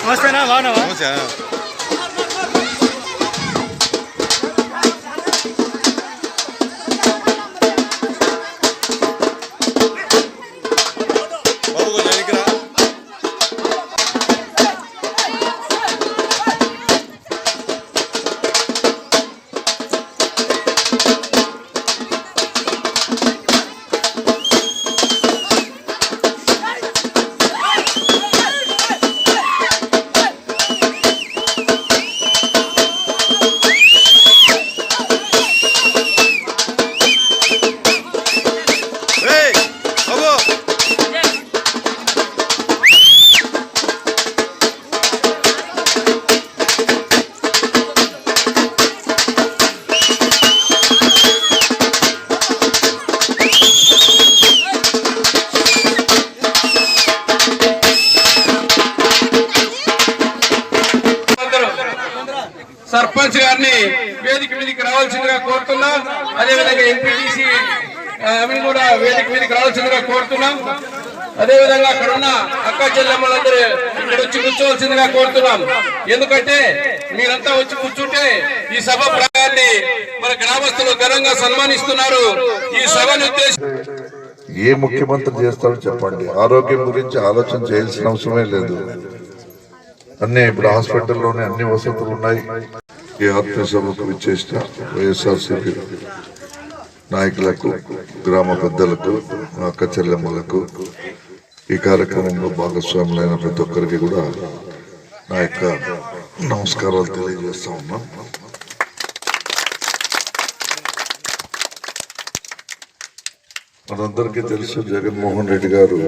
నమస్తేనా బాగున్నావా? సర్పంచ్ గారిని వేదిక మీదకి రావాల్సిందిగా కోరుతున్నాం. అదేవిధంగా ఎంపీటీసీ కూడా వేదిక మీదకి రావాల్సిందిగా కోరుతున్నాం. అదేవిధంగా అక్కడ ఉన్న అక్క చెల్లెమ్మలందరూ ఇక్కడ వచ్చి కూర్చోవలసిందిగా కోరుతున్నాం. ఎందుకంటే మీరంతా వచ్చి కూర్చుంటే ఈ సభ ప్రాయాన్ని మన గ్రామస్తులు ఘనంగా సన్మానిస్తున్నారు. ఈ సభను ఏ ముఖ్యమంత్రి చేస్తాడో చెప్పండి. ఆరోగ్యం గురించి ఆలోచన చేయాల్సిన అవసరమే లేదు. అన్ని ఇప్పుడు హాస్పిటల్లోనే అన్ని వసతులు ఉన్నాయి. ఈ ఆత్మీయ సభకు విచ్చేసిన వైఎస్ఆర్సీపీ నాయకులకు, గ్రామ పెద్దలకు, అక్క చెల్లెమ్మలకు, ఈ కార్యక్రమంలో భాగస్వాములైన ప్రతి ఒక్కరికి కూడా నా యొక్క నమస్కారాలు తెలియజేస్తా ఉన్నాం. మనందరికీ తెలుసు జగన్మోహన్ రెడ్డి గారు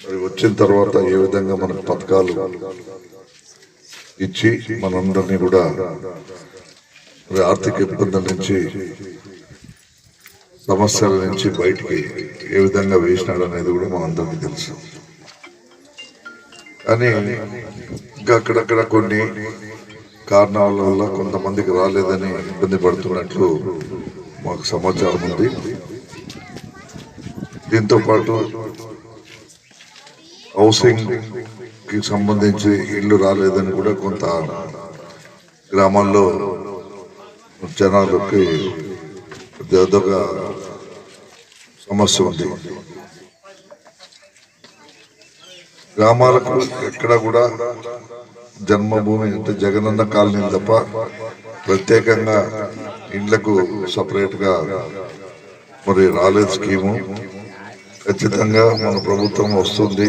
మరి వచ్చిన తర్వాత ఏ విధంగా మనకు పథకాలు ఇచ్చి మనందరినీ కూడా ఆర్థిక ఇబ్బందుల నుంచి, సమస్యల నుంచి బయటికి ఏ విధంగా వేసినాడు అనేది కూడా మనందరికీ తెలుసు. కానీ ఇంకా అక్కడక్కడ కొన్ని కారణాల వల్ల కొంతమందికి రాలేదని ఇబ్బంది పడుతున్నట్లు మాకు సమాచారం ఉంది. దీంతో పాటు హౌసింగ్ కి సంబంధించి ఇల్లు రాలేదని కూడా కొంత గ్రామాల్లో జనాలకి అదొక సమస్య ఉంది. గ్రామాలకు ఎక్కడ కూడా జన్మభూమి అంటే జగనన్న కాలనీ తప్ప ప్రత్యేకంగా ఇండ్లకు సపరేట్ గా మరి రాలేదు స్కీము. ఖచ్చితంగా మన ప్రభుత్వం వస్తుంది.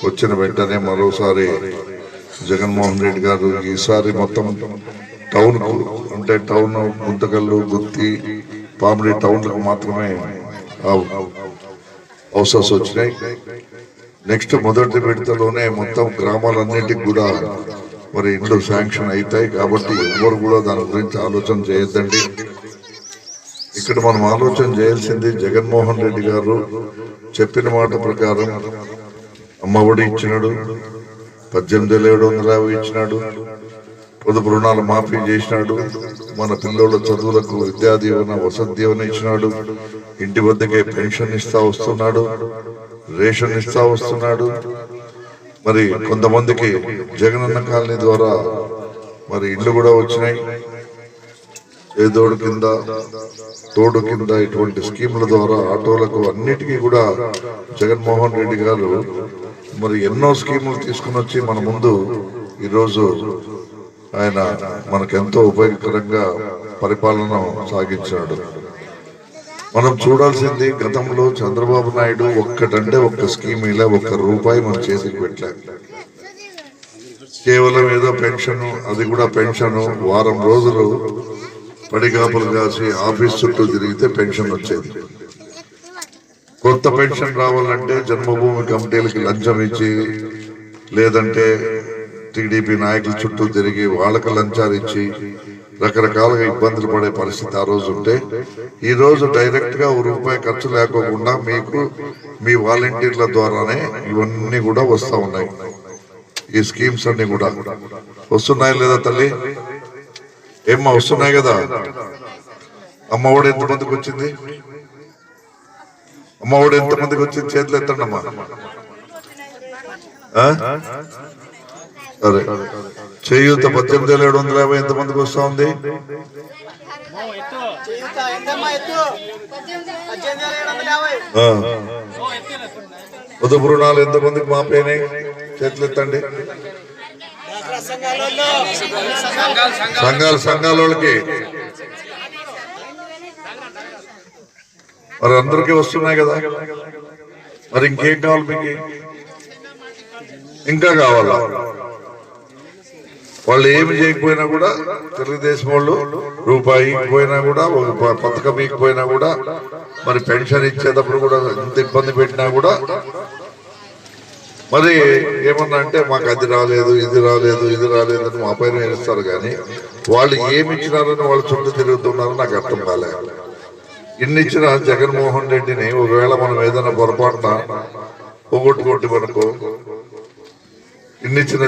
వచ్చిన వెంటనే మరోసారి జగన్మోహన్ రెడ్డి గారు ఈసారి మొత్తం టౌన్ కు అంటే టౌన్ గుంతకల్లు, గుత్తి, పామిడి టౌన్లకు మాత్రమే హౌసెస్ వచ్చినాయి. నెక్స్ట్ మొదటి విడతలోనే మొత్తం గ్రామాలన్నిటికి కూడా మరి ఇండ్లు శాంక్షన్ అవుతాయి. కాబట్టి ఎవరు కూడా దాని గురించి ఆలోచన చేయొద్దండి. ఇక్కడ మనం ఆలోచన చేయాల్సింది జగన్మోహన్ రెడ్డి గారు చెప్పిన మాట ప్రకారం అమ్మఒడి ఇచ్చినాడు, 18,750 ఇచ్చినాడు, పొదుపు రుణాలు మాఫీ చేసినాడు, మన పిల్లల చదువులకు విద్యా దీవెన, వసతి దీవెన ఇచ్చినాడు, ఇంటి వద్దకే పెన్షన్ ఇస్తా వస్తున్నాడు, రేషన్ ఇస్తా వస్తున్నాడు. మరి కొంతమందికి జగనన్న కాలనీ ద్వారా మరి ఇళ్ళు కూడా వచ్చినాయి. ఏదోడు కింద, తోడు కింద ఇటువంటి స్కీముల ద్వారా ఆటోలకు అన్నిటికీ కూడా జగన్మోహన్ రెడ్డి గారు మరి ఎన్నో స్కీములు తీసుకుని వచ్చి మన ముందు ఈరోజు ఆయన మనకెంతో ఉపయోగకరంగా పరిపాలన సాగించాడు. మనం చూడాల్సింది గతంలో చంద్రబాబు నాయుడు ఒక్కటంటే ఒక్క స్కీమ్ ఇలా ₹1 మన చేతికి పెట్టలేదు. కేవలం ఏదో పెన్షన్, అది కూడా పెన్షన్ వారం రోజులు పడిగాపులు కాసి ఆఫీస్ చుట్టూ తిరిగితే పెన్షన్ వచ్చేది. కొత్త పెన్షన్ రావాలంటే జన్మభూమి కమిటీలకి లంచం ఇచ్చి, లేదంటే టీడీపీ నాయకుల చుట్టూ తిరిగి వాళ్ళకి లంచాలు ఇచ్చి రకరకాలుగా ఇబ్బందులు పడే పరిస్థితి ఆ రోజు ఉంటే, ఈ రోజు డైరెక్ట్ గా ₹1 ఖర్చు లేకోకుండా మీకు మీ వాలంటీర్ల ద్వారానే ఇవన్నీ కూడా వస్తా ఉన్నాయి. ఈ స్కీమ్స్ అన్ని కూడా వస్తున్నాయి లేదా తల్లి? ఏమ్మా వస్తున్నాయి కదా? అమ్మఒడి ఎంతమందికి వచ్చింది? అమ్మఒడి ఎంతమందికి వచ్చింది? చేతులు ఎత్తండి అమ్మా. సరే, చేయూత 18,750 ఎంతమందికి వస్తా ఉంది? పొదుపు రుణాలు ఎంతమందికి మాపైనాయి? చేతులు ఎత్తండి. సంఘాల వాళ్ళకి మరి అందరికీ వస్తున్నాయి కదా? మరి ఇంకేం కావాలి మీకు? ఇంకా కావాలా? వాళ్ళు ఏమి చేయకపోయినా కూడా, తెలుగుదేశం వాళ్ళు రూపాయి పోయినా కూడా, ఒక పథకం ఇకపోయినా కూడా, మరి పెన్షన్ ఇచ్చేటప్పుడు కూడా ఎంత ఇబ్బంది పెట్టినా కూడా, మరి ఏమన్నా అంటే మాకు అది రాలేదు, ఇది రాలేదు, ఇది రాలేదు అని మా పైన ఇస్తారు. కానీ వాళ్ళు ఏమి ఇచ్చినారని వాళ్ళు చుట్టూ తిరుగుతున్నారని నాకు అర్థం కాలే. ఇన్నిచ్చిన జగన్మోహన్ రెడ్డిని ఒకవేళ మనం ఏదైనా పొరపాటున పోగొట్టుకోండి మనకు, ఇన్నిచ్చిన